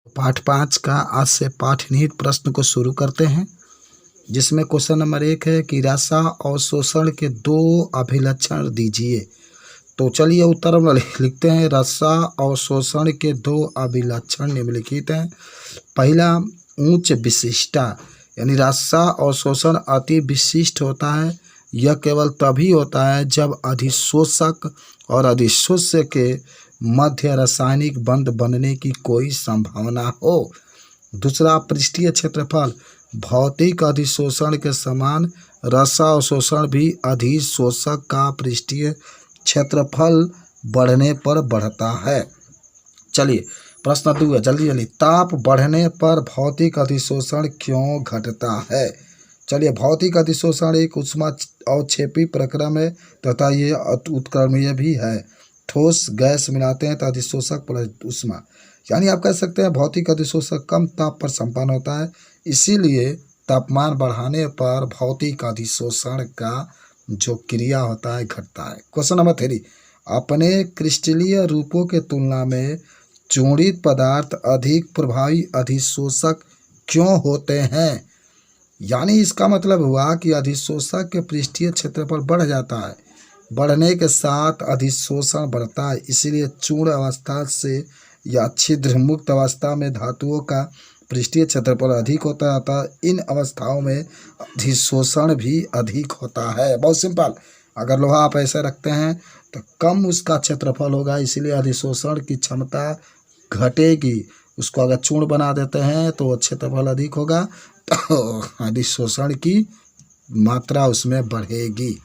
पाठ 5 का आज से पाठ निहित प्रश्न को शुरू करते हैं, जिसमें क्वेश्चन नंबर 1 है कि रसा और शोषण के 2 अभिलक्षण दीजिए। तो चलिए उत्तर हम लिखते हैं। रसा और शोषण के 2 अभिलक्षण निम्नलिखित हैं। पहला, उच्च विशिष्टता, यानी रसा और शोषण अति विशिष्ट होता है। यह केवल तभी होता है जब अधिशोषक और अधिशोष्य के मध्य रासायनिक बंध बनने की कोई संभावना हो। दूसरा, पृष्ठीय क्षेत्रफल, भौतिक अधिशोषण के समान रसा और शोषण भी अधिशोषक का पृष्ठीय क्षेत्रफल बढ़ने पर बढ़ता है। चलिए प्रश्न 2 है, जल्दी ताप बढ़ने पर भौतिक अधिशोषण क्यों घटता है। चलिए, भौतिक अधिशोषण एक ऊष्मा अवक्षेपी प्रक्रम है तथा ये उत्क्रमणीय भी है। ठोस गैस मिलाते हैं तो अधिशोषक प्लस ऊष्मा, यानी आप कह सकते हैं भौतिक अधिशोषक कम ताप पर संपन्न होता है, इसीलिए तापमान बढ़ाने पर भौतिक अधिशोषण का जो क्रिया होता है घटता है। क्वेश्चन नंबर 3, अपने क्रिस्टलीय रूपों के तुलना में चूर्णित पदार्थ अधिक प्रभावी अधिशोषक क्यों होते हैं। यानी इसका मतलब हुआ कि अधिशोषक के पृष्ठीय क्षेत्रफल बढ़ जाता है, बढ़ने के साथ अधिशोषण बढ़ता है, इसीलिए चूर्ण अवस्था से या छिद्र मुक्त अवस्था में धातुओं का पृष्ठीय क्षेत्रफल अधिक होता है, अतः इन अवस्थाओं में अधिशोषण भी अधिक होता है। बहुत सिंपल, अगर लोहा आप ऐसे रखते हैं तो कम उसका क्षेत्रफल होगा, इसीलिए अधिशोषण की क्षमता घटेगी। उसको अगर चूर्ण बना देते हैं तो क्षेत्रफल अधिक होगा, तो अधिशोषण की मात्रा उसमें बढ़ेगी।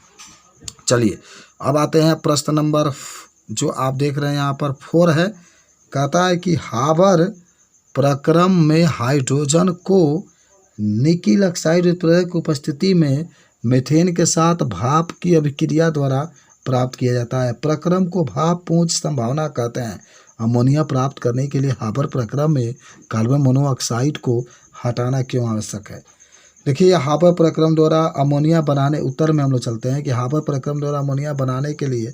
चलिए अब आते हैं प्रश्न नंबर जो आप देख रहे हैं यहाँ पर 4 है। कहता है कि हाबर प्रक्रम में हाइड्रोजन को निकिल ऑक्साइड उत्प्रेरक की उपस्थिति में मीथेन के साथ भाप की अभिक्रिया द्वारा प्राप्त किया जाता है। प्रक्रम को भाप पूंछ संभावना कहते हैं। अमोनिया प्राप्त करने के लिए हाबर प्रक्रम में कार्बन मोनोऑक्साइड को हटाना क्यों आवश्यक है। देखिए, हाबर प्रक्रम द्वारा अमोनिया बनाने, उत्तर में हम लोग चलते हैं कि हाबर प्रक्रम द्वारा अमोनिया बनाने के लिए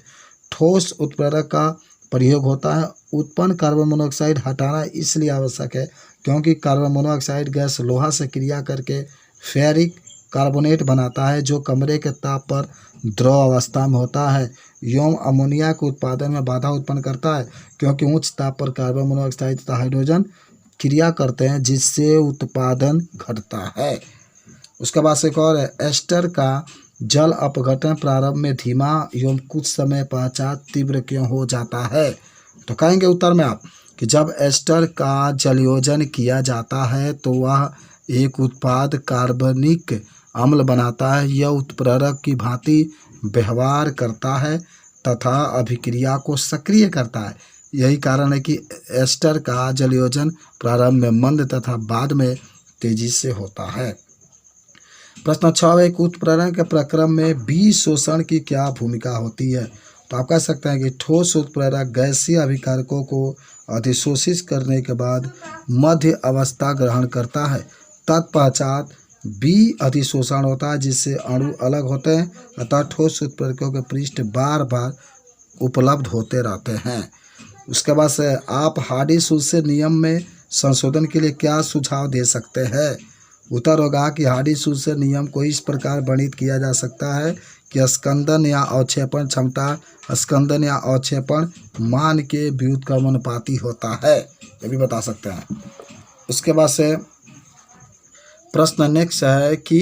ठोस उत्प्रेरक का प्रयोग होता है। उत्पन्न कार्बन मोनोऑक्साइड हटाना इसलिए आवश्यक है क्योंकि कार्बन मोनोऑक्साइड गैस लोहा से क्रिया करके फेरिक कार्बोनेट बनाता है, जो कमरे के ताप पर द्रव अवस्था में होता है एवं अमोनिया के उत्पादन में बाधा उत्पन्न करता है, क्योंकि उच्च ताप पर कार्बन मोनोऑक्साइड तथा हाइड्रोजन क्रिया करते हैं, जिससे उत्पादन घटता है। उसके बाद से एक और है, एस्टर का जल अपघटन प्रारंभ में धीमा एवं कुछ समय पश्चात तीव्र क्यों हो जाता है। तो कहेंगे उत्तर में आप कि जब एस्टर का जलयोजन किया जाता है तो वह एक उत्पाद कार्बनिक अम्ल बनाता है। यह उत्प्रेरक की भांति व्यवहार करता है तथा अभिक्रिया को सक्रिय करता है। यही कारण है कि एस्टर का जलयोजन प्रारंभ में मंद तथा बाद में तेजी से होता है। प्रश्न 6, एक उत्प्रेरण के प्रक्रम में विशोषण की क्या भूमिका होती है। तो आप कह सकते हैं कि ठोस उत्प्रेरक गैसीय अभिकारकों को अधिशोषित करने के बाद मध्य अवस्था ग्रहण करता है। तत्पश्चात अधिशोषण होता है, जिससे अणु अलग होते हैं, अतः ठोस उत्प्रेरकों के पृष्ठ बार बार उपलब्ध होते रहते हैं। उसके बाद से आप हार्डी-सूसे नियम में संशोधन के लिए क्या सुझाव दे सकते हैं। उत्तर होगा कि हार्डी-सूसे नियम को इस प्रकार वर्णित किया जा सकता है कि स्कंदन या अवक्षेपण क्षमता स्कंदन या अवक्षेपण मान के व्युत्क्रमानुपाती होता है, ये भी बता सकते हैं। उसके बाद से प्रश्न नेक्स्ट है कि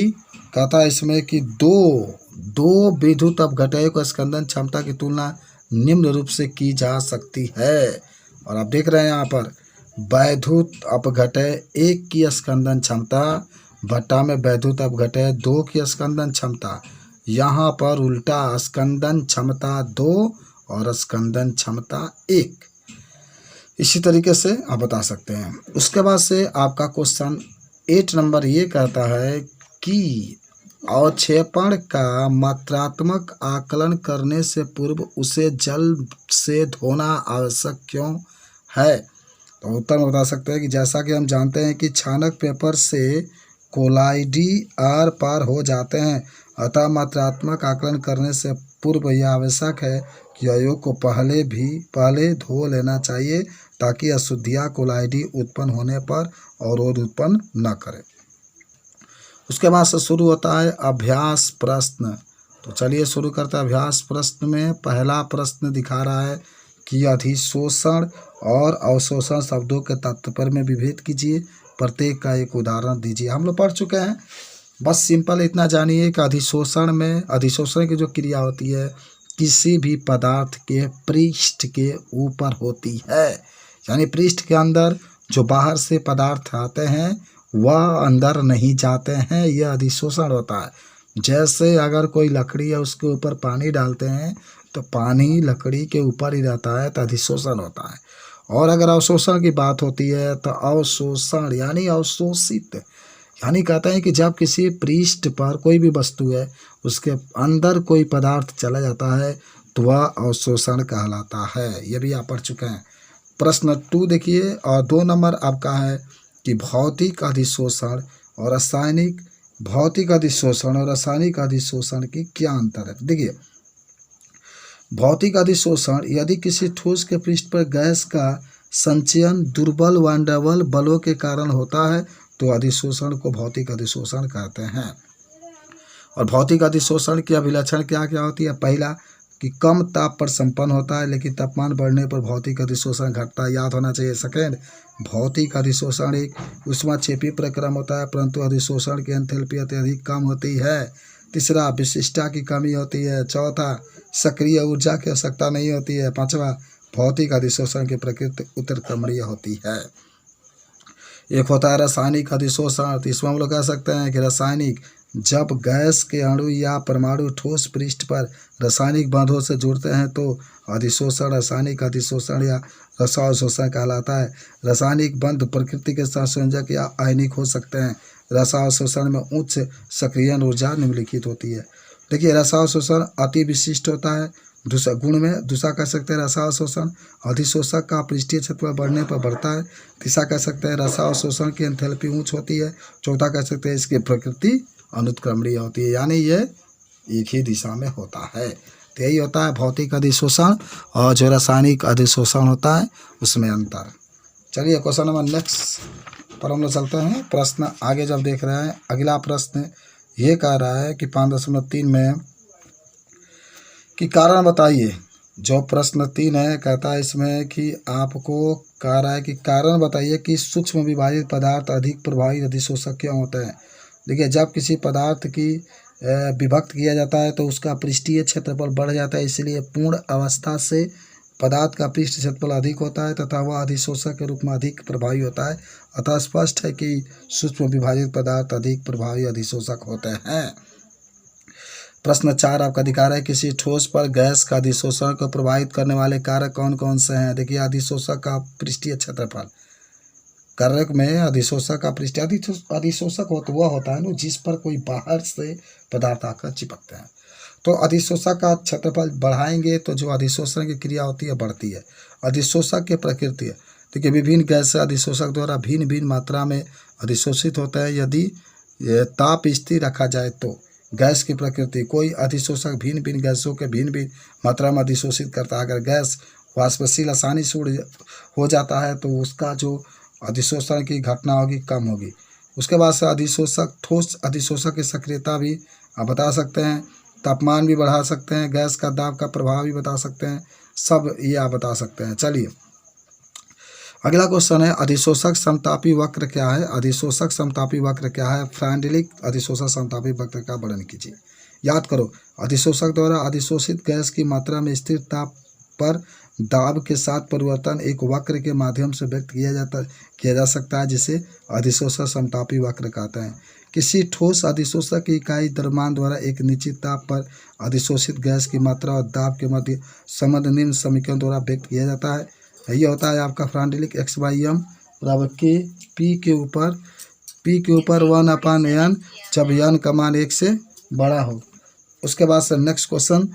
कहता है इसमें कि दो विद्युत अपघटक स्कंदन क्षमता की तुलना निम्न रूप से की जा सकती है। और आप देख रहे हैं यहाँ पर वैद्युत अपघटक 1 की स्कंदन क्षमता भट्टा में वैद्युत अपघटक 2 की स्कंदन क्षमता। यहाँ पर उल्टा स्कंदन क्षमता 2 और स्कंदन क्षमता 1। इसी तरीके से आप बता सकते हैं। उसके बाद से आपका क्वेश्चन 8 नंबर ये कहता है कि अवक्षेपण का मात्रात्मक आकलन करने से पूर्व उसे जल से धोना आवश्यक क्यों है। तो उत्तर में बता सकते हैं कि जैसा कि हम जानते हैं कि छानक पेपर से कोलाइडी आर पार हो जाते हैं, अतः मात्रात्मक आकलन करने से पूर्व यह आवश्यक है कि अयोग को पहले धो लेना चाहिए ताकि अशुद्धियाँ कोलाइडी उत्पन्न होने पर अवरोध उत्पन्न न करे। उसके बाद से शुरू होता है अभ्यास प्रश्न। तो चलिए शुरू करते हैं अभ्यास प्रश्न में। पहला प्रश्न दिखा रहा है कि अधिशोषण और अवशोषण शब्दों के तात्पर्य में विभेद कीजिए, प्रत्येक का एक उदाहरण दीजिए। हम लोग पढ़ चुके हैं, बस सिंपल इतना जानिए कि अधिशोषण की जो क्रिया होती है किसी भी पदार्थ के पृष्ठ के ऊपर होती है, यानी पृष्ठ के अंदर जो बाहर से पदार्थ आते हैं वह अंदर नहीं जाते हैं, यह अधिशोषण होता है। जैसे अगर कोई लकड़ी है उसके ऊपर पानी डालते हैं तो पानी लकड़ी के ऊपर ही रहता है, तो अधिशोषण होता है। और अगर अवशोषण की बात होती है तो अवशोषण यानी अवशोषित, यानी कहते हैं कि जब किसी पृष्ठ पर कोई भी वस्तु है उसके अंदर कोई पदार्थ चला जाता है तो वह अवशोषण कहलाता है। ये भी आप पढ़ चुके हैं। प्रश्न 2 देखिए, और 2 नंबर आपका है कि भौतिक अधिशोषण और रासायनिक अधिशोषण की क्या अंतर है। देखिए, भौतिक अधिशोषण यदि किसी ठोस के पृष्ठ पर गैस का संचयन दुर्बल व डबल बलों के कारण होता है तो अधिशोषण को भौतिक अधिशोषण कहते हैं। और भौतिक अधिशोषण की अभिलक्षण क्या क्या होती है। पहला कि कम ताप पर संपन्न होता है, लेकिन तापमान बढ़ने पर भौतिक अधिशोषण घटता है, याद होना चाहिए। सेकेंड, भौतिक अधिशोषण एक ऊष्माक्षेपी प्रक्रम होता है, परंतु अधिशोषण की एंथैल्पी अत्यधिक कम होती है। तीसरा, विशिष्टता की कमी होती है। चौथा, सक्रिय ऊर्जा की आवश्यकता नहीं होती है। पांचवा, भौतिक अधिशोषण की प्रकृति उत्तरक्रमणीय होती है। एक होता है रासायनिक अधिशोषण। तो इसमें हम लोग कह सकते हैं कि रासायनिक, जब गैस के अणु या परमाणु ठोस पृष्ठ पर रासायनिक बंधों से जुड़ते हैं तो अधिशोषण रासायनिक अधिशोषण या रसावशोषण कहलाता है। रासायनिक बंध प्रकृति के साथ संयोजक या आयनिक हो सकते हैं। रसावशोषण में उच्च सक्रियण ऊर्जा निम्नलिखित होती है। देखिए, रसावशोषण अति विशिष्ट होता है। दूसरा कह सकते हैं रसावशोषण अधिशोषक का पृष्ठीय क्षेत्रफल बढ़ने पर बढ़ता है। तीसरा कह सकते हैं रसावशोषण की एंथैल्पी उच्च होती है। चौथा कह सकते हैं इसकी प्रकृति अनुत्क्रमणीय होती है, यानी ये एक ही दिशा में होता है। तो यही होता है भौतिक अधिशोषण और जो रासायनिक अधिशोषण होता है उसमें अंतर। चलिए क्वेश्चन नंबर नेक्स्ट पर हम लोग चलते हैं। प्रश्न आगे जब देख रहे हैं, अगला प्रश्न ये कह रहा है कि 5.3 में कि कारण बताइए। जो प्रश्न 3 है कहता है इसमें कि आपको कह रहा है कि कारण बताइए कि सूक्ष्म विभाजित पदार्थ अधिक प्रभावी अधिशोषक क्यों होते हैं। देखिए, जब किसी पदार्थ की विभक्त किया जाता है तो उसका पृष्ठीय क्षेत्रफल बढ़ जाता है, इसलिए पूर्ण अवस्था से पदार्थ का पृष्ठ क्षेत्रफल अधिक होता है तथा वह अधिशोषक के रूप में अधिक प्रभावी होता है। अतः स्पष्ट है कि सूक्ष्म विभाजित पदार्थ अधिक प्रभावी अधिशोषक होते हैं। प्रश्न 4 आपका अधिकार है किसी ठोस पर गैस का अधिशोषण को प्रभावित करने वाले कारक कौन कौन से हैं। देखिए, अधिशोषक का पृष्ठीय क्षेत्रफल, कारक में अधिशोषक का पृष्ठीय अधिशोषक वह होता है ना जिस पर कोई बाहर से पदार्थ आकर चिपकते हैं। तो अधिशोषक का क्षेत्रफल बढ़ाएंगे तो जो अधिशोषण की क्रिया होती है बढ़ती है। अधिशोषक की प्रकृति है, देखिए, विभिन्न गैस अधिशोषक द्वारा भिन्न भिन्न मात्रा में अधिशोषित होता है। यदि ताप स्थिर रखा जाए तो गैस की प्रकृति, कोई अधिशोषक भिन्न भिन्न गैसों के भिन्न भिन्न मात्रा में अधिशोषित करता है। अगर गैस वाष्पशील आसानी से हो जाता है तो उसका जो अधिशोषण की घटना होगी कम होगी। उसके बाद से अधिशोषक, ठोस अधिशोषक की सक्रियता भी आप बता सकते हैं, तापमान भी बढ़ा सकते हैं, गैस का दाब का प्रभाव भी बता सकते हैं, सब ये आप बता सकते हैं। चलिए अगला क्वेश्चन है अधिशोषक समतापी वक्र क्या है। अधिशोषक समतापी वक्र क्या है। फ्रांडलिक अधिशोषक समतापी वक्र का वर्णन कीजिए। याद करो, अधिशोषक द्वारा अधिशोषित गैस की मात्रा में स्थिर ताप पर दाब के साथ परिवर्तन एक वक्र के माध्यम से व्यक्त किया जा सकता है, जिसे अधिशोषक समतापी वक्र कहते हैं। किसी ठोस अधिशोषक की इकाई द्रव्यमान द्वारा एक निश्चित ताप पर अधिशोषित गैस की मात्रा और दाब के मध्य संबंध निम्न समीकरण द्वारा व्यक्त किया जाता है। यही होता है आपका फ्रांडलिक x/m बराबर के पी के ऊपर 1/n जब n का मान 1 से बड़ा हो। उसके बाद से नेक्स्ट क्वेश्चन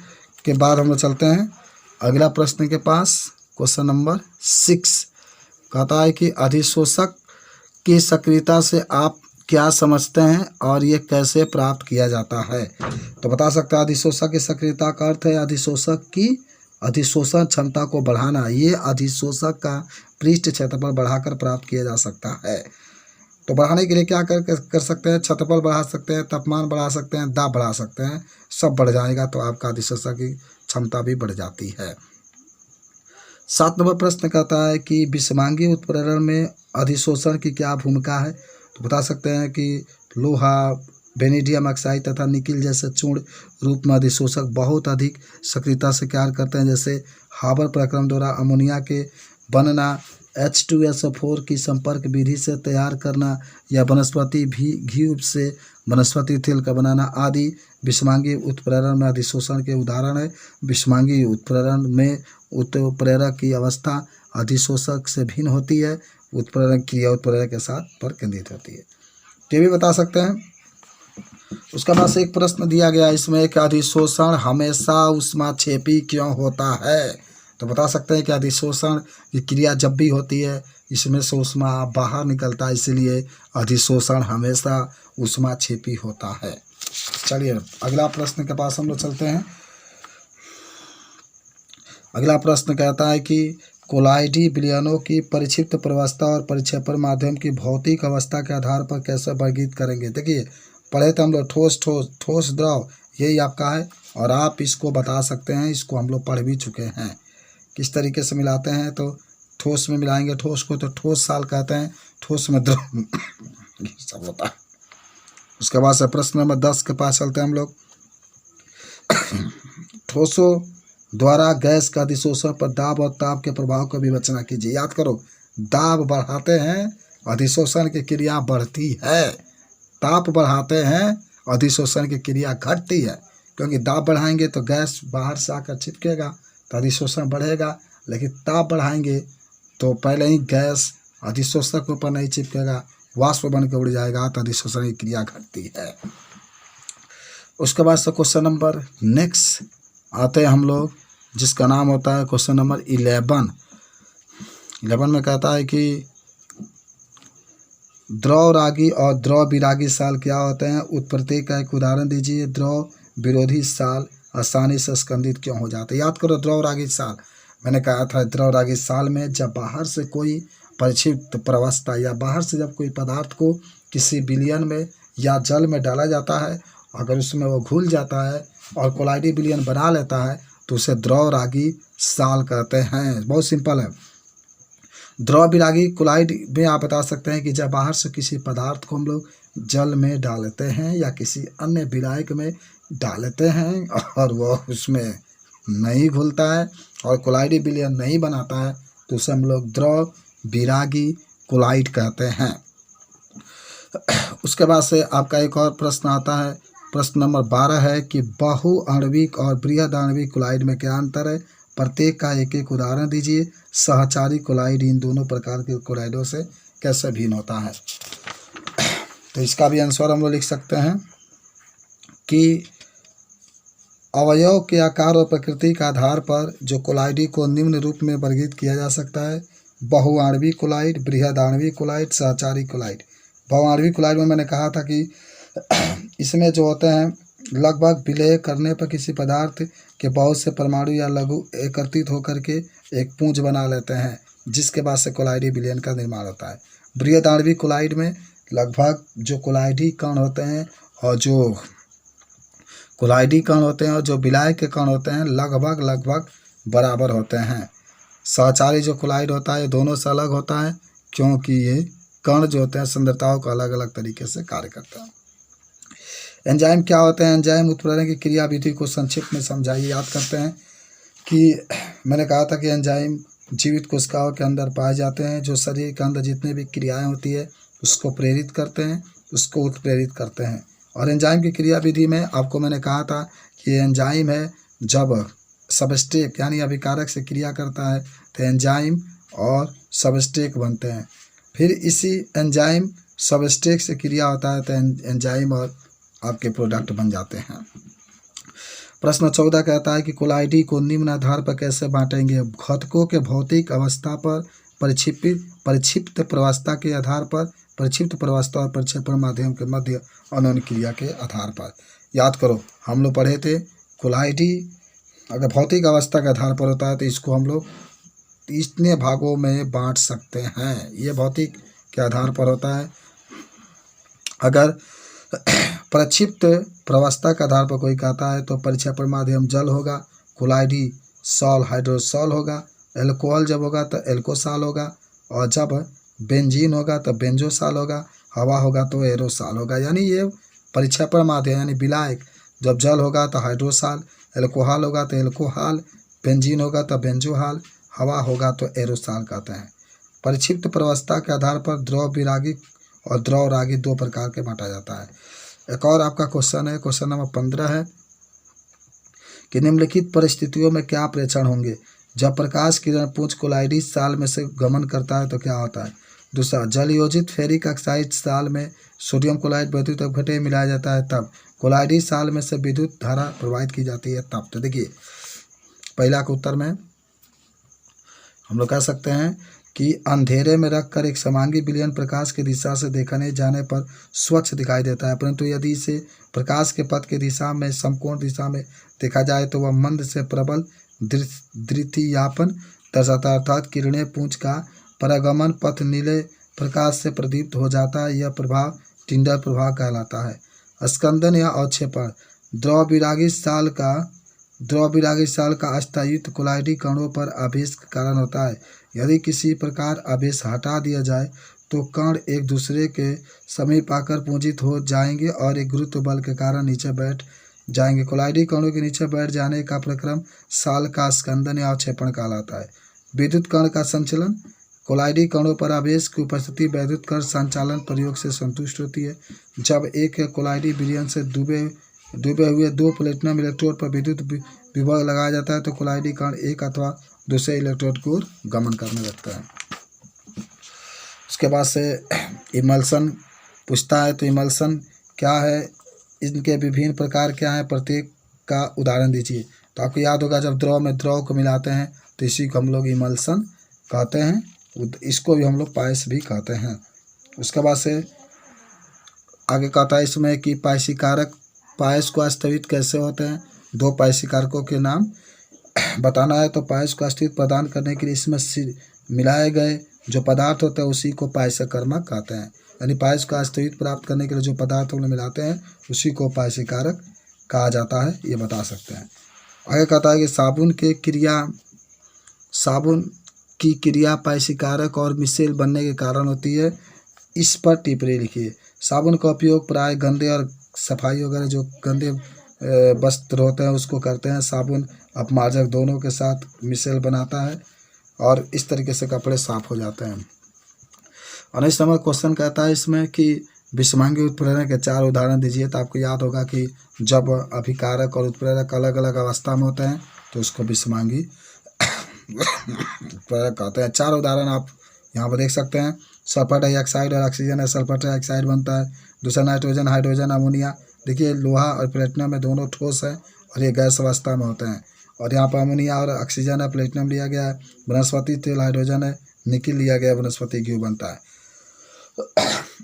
के बाद हम लोग चलते हैं अगला प्रश्न के पास। क्वेश्चन नंबर 6 कहता है कि अधिशोषक की सक्रियता से आप क्या समझते हैं और ये कैसे प्राप्त किया जाता है। तो बता सकता है अधिशोषक की सक्रियता का अर्थ है अधिशोषक की अधिशोषण क्षमता को बढ़ाना, ये अधिशोषक का पृष्ठ क्षेत्रफल बढ़ाकर प्राप्त किया जा सकता है। तो बढ़ाने के लिए क्या कर सकते हैं? क्षेत्रफल बढ़ा सकते हैं, तापमान बढ़ा सकते हैं, दाब बढ़ा सकते हैं, सब बढ़ जाएगा तो आपका अधिशोषक की क्षमता भी बढ़ जाती है। 7 नंबर प्रश्न कहता है कि विषमांगीय उत्प्रेरण में अधिशोषण की क्या भूमिका है? तो बता सकते हैं कि लोहा, वेनेडियम ऑक्साइड तथा निकिल जैसे चूर्ण रूप में अधिशोषक बहुत अधिक सक्रियता से कार्य करते हैं, जैसे हाबर प्रक्रम द्वारा अमोनिया के बनना, H2SO4 की संपर्क विधि से तैयार करना या वनस्पति घी से वनस्पति तेल का बनाना आदि विषमांगीय उत्प्रेरण में अधिशोषण के उदाहरण है। विषमांगीय उत्प्रेरण में उत्प्रेरक की अवस्था अधिशोषक से भिन्न होती है, उत्प्रेरक क्रिया उत्प्रेरक के साथ पर केंद्रित होती है। ये भी बता सकते हैं। उसके बाद से एक प्रश्न दिया गया इसमें कि अधिशोषण हमेशा ऊष्माक्षेपी क्यों होता है? तो बता सकते हैं कि अधिशोषण की क्रिया जब भी होती है इसमें से ऊष्मा बाहर निकलता है, इसलिए अधिशोषण हमेशा ऊष्माक्षेपी होता है। चलिए अगला प्रश्न के पास हम लोग चलते हैं। अगला प्रश्न कहता है कि कोलाइडी विलयनों की परिक्षिप्त प्रवस्था और परिक्षेपण माध्यम की भौतिक अवस्था के आधार पर कैसे वर्गीकृत करेंगे? देखिए पढ़े तो हम लोग ठोस द्रव यही आपका है और आप इसको बता सकते हैं, इसको हम लोग पढ़ भी चुके हैं किस तरीके से मिलाते हैं। तो ठोस में मिलाएंगे ठोस को तो ठोस साल कहते हैं, ठोस में द्रव सब होता है। उसके बाद से प्रश्न नंबर 10 के पास चलते हैं हम लोग। ठोसों द्वारा गैस का अधिशोषण पर दाब और ताप के प्रभाव का विवेचना कीजिए। याद करो, दाब बढ़ाते हैं अधिशोषण की क्रिया बढ़ती है, ताप बढ़ाते हैं अधिशोषण की क्रिया घटती है, क्योंकि दाब बढ़ाएंगे तो गैस बाहर से आकर चिपकेगा तो अधिशोषण बढ़ेगा, लेकिन ताप बढ़ाएंगे तो पहले ही गैस अधिशोषक के ऊपर नहीं चिपकेगा, वाष्प बन के उड़ जाएगा तो अधिशोषण की क्रिया घटती है। उसके बाद से क्वेश्चन नंबर नेक्स्ट आते हैं हम लोग, जिसका नाम होता है क्वेश्चन नंबर 11 में कहता है कि द्रव रागी और द्रव विरागी साल क्या होते हैं? उत्पत्ति का एक उदाहरण दीजिए। द्रव विरोधी साल आसानी से स्कंदित क्यों हो जाते हैं? याद करो द्रव रागी साल, मैंने कहा था द्रव रागी साल में जब बाहर से कोई परिक्षिप्त प्रवस्था या बाहर से जब कोई पदार्थ को किसी विलयन में या जल में डाला जाता है, अगर उसमें वो घुल जाता है और कोलाइडी विलयन बना लेता है तो उसे द्रव रागी साल कहते हैं। बहुत सिंपल है। द्रव विरागी कोलाइड में आप बता सकते हैं कि जब बाहर से किसी पदार्थ को हम लोग जल में डालते हैं या किसी अन्य विलायक में डालते हैं और वह उसमें नहीं घुलता है और कोलाइडी विलयन नहीं बनाता है तो उसे हम लोग द्रव विरागी कोलाइड कहते हैं। उसके बाद से आपका एक और प्रश्न आता है, प्रश्न नंबर 12 है कि बहुआण्विक और बृहदाण्विक कोलाइड में क्या अंतर है? प्रत्येक का एक एक उदाहरण दीजिए। सहचारी कोलाइड इन दोनों प्रकार के कोलाइडों से कैसे भिन्न होता है? तो इसका भी आंसर हम लोग लिख सकते हैं कि अवयव के आकार और प्रकृति के आधार पर जो कोलाइडी को निम्न रूप में वर्गीकृत किया जा सकता है: बहुआण्विक कोलाइड, बृहदाण्विक कोलाइड, सहचारी कोलाइड। बहुआण्विक कोलाइड में मैंने कहा था कि इसमें जो होते हैं लगभग विलय करने पर किसी पदार्थ के बहुत से परमाणु या लघु एकत्रित होकर के एक पुंज बना लेते हैं, जिसके बाद से कोलाइडी विलयन का निर्माण होता है। बृहदाण्विक कोलाइड में लगभग जो कोलाइडी कण होते हैं और जो कोलाइडी कण होते हैं और जो विलायक के कण होते हैं लगभग बराबर होते हैं। सहचारी जो कोलाइड होता है ये दोनों से अलग होता है, क्योंकि ये कण जो होते हैं सांद्रताओं को अलग अलग तरीके से कार्य करते हैं। एंजाइम क्या होते हैं? एंजाइम उत्प्रेरण की क्रिया विधि को संक्षिप्त में समझाइए। याद करते हैं कि मैंने कहा था कि एंजाइम जीवित कोशिकाओं के अंदर पाए जाते हैं, जो शरीर के अंदर जितनी भी क्रियाएं होती है उसको प्रेरित करते हैं, उसको उत्प्रेरित करते हैं। और एंजाइम की क्रिया विधि में आपको मैंने कहा था कि एंजाइम है जब सबस्ट्रेट यानी अभिकारक से क्रिया करता है तो एंजाइम और सबस्ट्रेट बनते हैं, फिर इसी एंजाइम सबस्ट्रेट से क्रिया होता है तो एंजाइम और आपके प्रोडक्ट बन जाते हैं। प्रश्न 14 कहता है कि कोलाइडी को निम्न आधार पर कैसे बांटेंगे? घटकों के भौतिक अवस्था पर, परिक्षिप्त प्रवस्था के आधार पर, परिक्षिप्त प्रवस्था और परिक्षेपण माध्यम के मध्य अनोन क्रिया के आधार पर। याद करो हम लोग पढ़े थे कोलाइडी अगर भौतिक अवस्था के आधार पर होता है तो इसको हम लोग इतने भागों में बांट सकते हैं। ये भौतिक के आधार पर होता है। अगर प्रक्षिप्त प्रवस्था के आधार पर कोई कहता है तो परिक्षेपण माध्यम जल होगा, कोलाइडी सॉल हाइड्रोसॉल होगा, एल्कोहल जब होगा तो एल्कोसॉल होगा, और जब बेंजीन होगा तो बेंजोसॉल होगा, हवा होगा तो एरोसॉल होगा। यानी ये परिक्षेपण माध्यम यानी विलायक, जब जल होगा तो हाइड्रोसॉल, एल्कोहल होगा तो एल्कोहल, बेंजीन होगा तो बेंजोहाल, हवा होगा तो एरोसॉल कहते हैं। परिक्षिप्त प्रवस्था के आधार पर द्रव विरागी और द्रव रागी दो प्रकार के बांटा जाता है। एक और आपका क्वेश्चन है, क्वेश्चन नंबर 15 है कि निम्नलिखित परिस्थितियों में क्या प्रेक्षण होंगे? जब प्रकाश किरण पुंज कोलाइडी साल में से गमन करता है तो क्या होता है? दूसरा, जल योजित फेरिक ऑक्साइड साल में सोडियम क्लोराइड विद्युत अपघटन मिलाया जाता है तब कोलाइडी साल में से विद्युत धारा प्रवाहित की जाती है तब। तो देखिए पहला के उत्तर में हम लोग कह सकते हैं कि अंधेरे में रखकर एक समांगी विलयन प्रकाश की दिशा से देखने जाने पर स्वच्छ दिखाई देता है, परंतु यदि इसे प्रकाश के पथ की दिशा में समकोण दिशा में देखा जाए तो वह मंद से प्रबल द्वितीयापन दर्शाता है, अर्थात किरणें पुंज का परागमन पथ नीले प्रकाश से प्रदीप्त हो जाता है। यह प्रभाव टिंडर प्रभाव कहलाता है। स्कंदन या अवक्षेपण द्रव विरागी साल का अस्थायित्व कोलाइडी कणों पर आवेश के कारण होता है। यदि किसी प्रकार आवेश हटा दिया जाए तो कण एक दूसरे के समीप आकर पूंजित हो जाएंगे और एक गुरुत्व बल के कारण नीचे बैठ जाएंगे। कोलाइडी कणों के नीचे बैठ जाने का प्रक्रम साल का स्कंदन या अवक्षेपण कहलाता है। विद्युत कण का संचलन कोलाइडी कणों पर आवेश की उपस्थिति वैद्युत कण संचालन प्रयोग से संतुष्ट होती है। जब एक कोलाइडी विलयन से डूबे हुए दो प्लेटिनम इलेक्ट्रोड पर विद्युत विभव लगाया जाता है तो कोलाइडी कण एक अथवा दूसरे इलेक्ट्रोड की ओर गमन करने लगता है। उसके बाद से इमल्सन पूछता है तो इमल्सन क्या है, इनके विभिन्न प्रकार क्या हैं, प्रत्येक का उदाहरण दीजिए। तो आपको याद होगा जब द्रव में द्रव को मिलाते हैं तो इसी को हम लोग इमल्सन कहते हैं, इसको भी हम लोग पायस भी कहते हैं। उसके बाद से आगे कहता है इसमें कि पायसीकारक पायस को अस्तित्व कैसे होते हैं। दो पायसीकारकों के नाम बताना है। तो पायस को अस्तित्व प्रदान करने के लिए इसमें मिलाए गए जो पदार्थ होते हैं उसी को पायसकर्मक कहते हैं। यानी पायस का अस्तित्व प्राप्त करने के लिए जो पदार्थ हम मिलाते हैं उसी को पायसीकारक कहा जाता है, ये बता सकते हैं। आगे कहता है कि साबुन की क्रिया पायसीकारक और मिसेल बनने के कारण होती है। इस पर टिप्पणी लिखिए। साबुन का उपयोग प्राय गंदे और सफाई वगैरह जो गंदे वस्त्र होते हैं उसको करते हैं। साबुन अपमार्जक दोनों के साथ मिसेल बनाता है और इस तरीके से कपड़े साफ हो जाते हैं। और इस समय क्वेश्चन कहता है इसमें कि विषमांगी उत्प्रेरक के 4 उदाहरण दीजिए। तो आपको याद होगा कि जब अभिकारक और उत्प्रेरक अलग अलग अवस्था में होते हैं तो उसको विषमांगी उत्प्रेरक कहते हैं। 4 उदाहरण आप यहाँ पर देख सकते हैं। सल्फर डाइऑक्साइड और ऑक्सीजन है, सल्फर डाइऑक्साइड बनता है। दूसरा नाइट्रोजन, हाइड्रोजन, अमोनिया। देखिए लोहा और प्लेटिनम में दोनों ठोस है और ये गैस अवस्था में होते हैं। और यहाँ पर अमोनिया और ऑक्सीजन है, प्लेटिनम लिया गया है। वनस्पति तेल हाइड्रोजन है, निकिल लिया गया है, वनस्पति घी बनता है।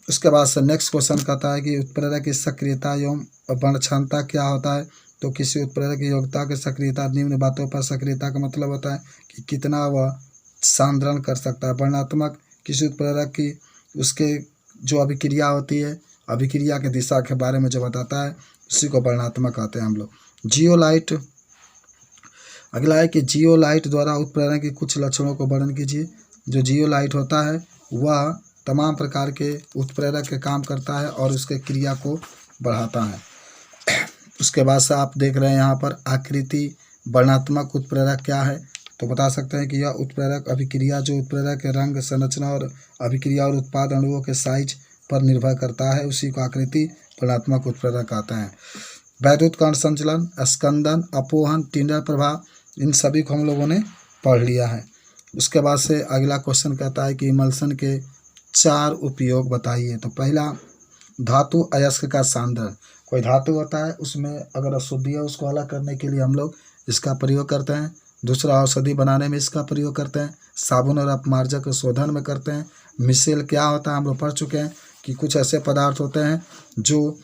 उसके बाद से नेक्स्ट क्वेश्चन कहता है कि उत्प्रेरक की सक्रियता एवं वर्ण क्षमता क्या होता है। तो किसी उत्प्रेरक की योग्यता की सक्रियता निम्न बातों पर सक्रियता का मतलब होता है कि कितना वह सांद्रण कर सकता है। वर्णात्मक किसी उत्प्रेरक की उसके जो अभिक्रिया होती है, अभिक्रिया की दिशा के बारे में जो बताता है उसी को वर्णात्मक कहते हैं हम लोग। जियोलाइट अगला है कि जियोलाइट द्वारा उत्प्रेरण की कुछ लक्षणों को वर्णन कीजिए। जो जियोलाइट होता है वह तमाम प्रकार के उत्प्रेरक के काम करता है और उसके क्रिया को बढ़ाता है। उसके बाद से आप देख रहे हैं यहाँ पर आकृति वर्णात्मक उत्प्रेरक क्या है। तो बता सकते हैं कि यह उत्प्रेरक अभिक्रिया जो उत्प्रेरक के रंग, संरचना और अभिक्रिया और उत्पाद अणुओं के साइज पर निर्भर करता है उसी को आकृति वर्णात्मक उत्प्रेरक कहते हैं। वैद्युत कण संचलन, स्कंदन, अपोहन, टिंडर प्रभाव, इन सभी को हम लोगों ने पढ़ लिया है। उसके बाद से अगला क्वेश्चन कहता है कि इमल्सन के 4 उपयोग बताइए। तो पहला, धातु अयस्क का सांद्रण। कोई धातु होता है उसमें अगर अशुद्धि है उसको अलग करने के लिए हम लोग इसका प्रयोग करते हैं। दूसरा, औषधि बनाने में इसका प्रयोग करते हैं। साबुन और अपमार्जक शोधन में करते हैं। मिसेल क्या होता है हम लोग पढ़ चुके हैं कि कुछ ऐसे पदार्थ होते हैं जो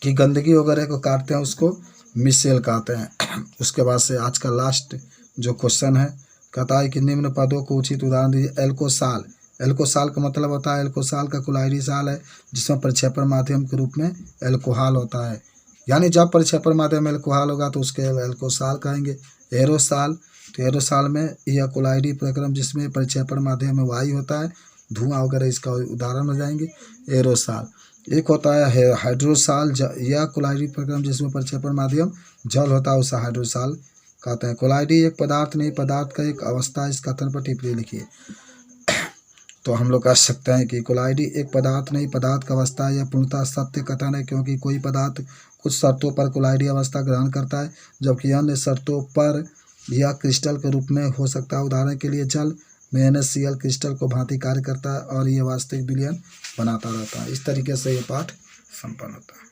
कि गंदगी वगैरह को काटते हैं उसको मिसेल कहते हैं। उसके बाद से आज का लास्ट जो क्वेश्चन है, कहता है कि निम्न पदों को उचित उदाहरण दीजिए। एल्कोसाल, एल्कोसाल का मतलब होता है, एल्कोसाल का कोलाइडी साल है जिसमें परिक्षेपण माध्यम के रूप में एल्कोहल होता है, यानी जब परिक्षेपण माध्यम में एल्कोहल होगा तो उसके एल्कोसाल कहेंगे। एरोसाल, तो एरोसाल में यह कोलाइडी प्रक्रम जिसमें परिक्षेपण माध्यम में वायु होता है, धुआं वगैरह इसका उदाहरण हो जाएंगे एरोसाल। एक होता है हाइड्रोसाल, यह कोलाइडी प्रक्रम जिसमें प्रक्षेपण माध्यम जल होता है उसे हाइड्रोसाल कहते हैं। कोलाइडी एक पदार्थ नहीं, पदार्थ का एक अवस्था, इस कथन पर टिप्पणी लिखिए। तो हम लोग कह सकते हैं कि कोलाइडी एक पदार्थ नहीं, पदार्थ का अवस्था है। यह पूर्णतः सत्य कथन है, क्योंकि कोई पदार्थ कुछ शर्तों पर कोलाइडी अवस्था ग्रहण करता है, जबकि अन्य शर्तों पर यह क्रिस्टल के रूप में हो सकता है। उदाहरण के लिए जल में NaCl क्रिस्टल को भांति कार्य करता है और यह वास्तविक विलयन बनाता रहता है। इस तरीके से ये पाठ संपन्न होता है।